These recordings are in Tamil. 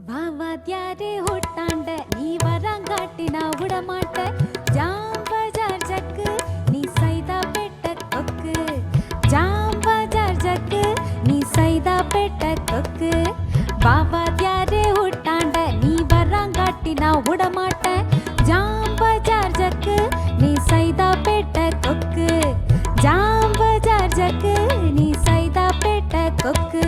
வாத்தியாரே ஓட்டாண்ட நீ வரங்காட்டி நான் விடமாட்ட ஜாம் பஜார் ஜக்கு நீ சைதா பெட்ட கொக்கு ஜாம் பஜார் ஜக்கு நீ சைதா பெட்ட கொக்கு வாத்தியாரே ஓட்டாண்ட நீ வரங்காட்டி நான் விடமாட்ட ஜாம் பஜார் ஜக்கு நீ சைதா பெட்ட கொக்கு ஜாம் பஜார் ஜக்கு நீ சைதா பெட்ட கொக்கு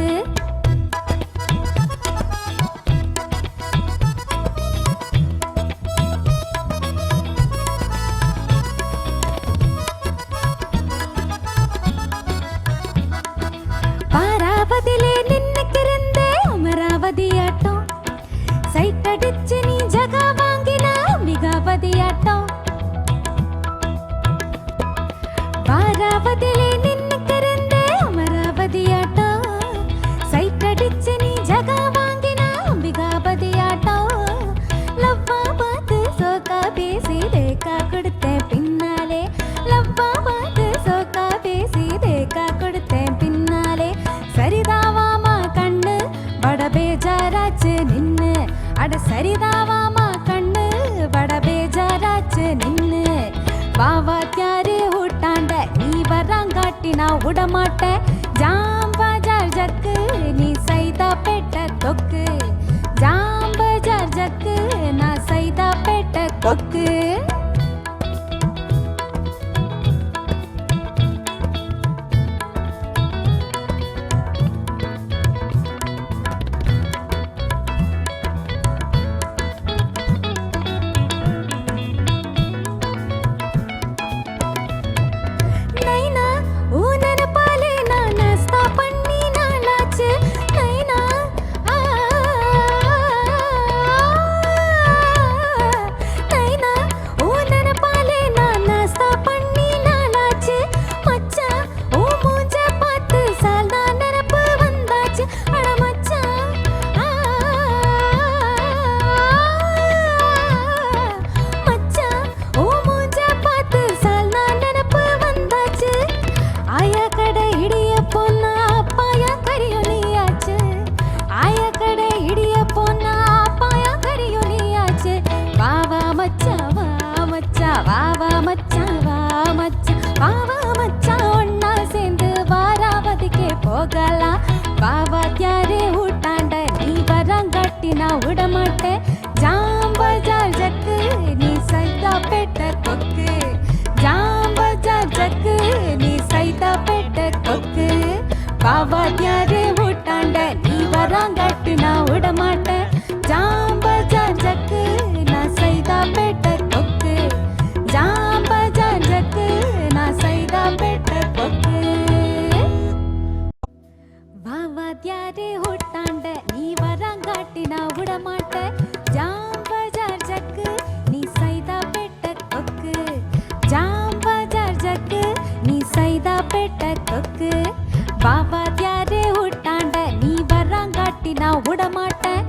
பாராவதிலே நின்னுக்கிருந்தே அமராவதியாட்டம் சைட் அடிச்சு நீ ஜகா வாங்கின அம்பிகாவதியாட்டம் பாராவதிலே நின்னுக்கிருந்தே அமராவதியாட்டம் சைட் அடிச்சு நீ ஜகா வாங்கின அம்பிகாவதியாட்டம் லவ்வா பார்த்து சோக்கா பேசி தேக்கா கொடுத்தேன் பின்னாலே லவ்வா பார்த்து சோக்கா பேசி தேக்கா கொடுத்தேன் பின்னாலே சரிதாவாமா கண்ணு பட பேஜாராச்சு நின்னு அட சரிதாவாமா கண்ணு பட பேஜாராச்சு நின்னு வாத்தியாரே ஊட்டாண்ட நீ வரங்காட்டி நான் விடமாட்டேன் ஜாம் பஜார் ஜக்கு நீ சைதா பெட்ட கொக்கு ஜாம் பஜார் ஜக்கு நான் சைதா பெட்ட கொக்கு போகலாம் வாத்தியாரே ஊட்டாண்ட நீ வரங்காட்டி நான் விடமாட்டேன் ஜாம் பஜார் ஜக்கு நீ சைதா பெட்ட கொக்கு ஜாம் பஜார் ஜக்கு நீ சைதா பெட்ட கொக்கு வாத்தியாரே ஊட்டாண்ட நீ வரங்காட்டி நான் விடமாட்டேன் ஜாம் பஜார் ஜக்கு நான் சைதா பெட்ட கொக்கு ஜாம் பஜார் ஜக்கு நான் சைதா பெட்ட கொக்கு வாத்தியாரே ஓட்டாண்ட நீ வரங்காட்டி நான் விடமாட்டேன் ஜாம் பஜார் ஜக்கு நீ சைதா பெட்ட கொக்கு ஜாம் பஜார் ஜக்கு நீ சைதா பெட்ட கொக்கு வாத்தியாரே ஓட்டாண்ட நீ வரங்காட்டி நான் விடமாட்டேன்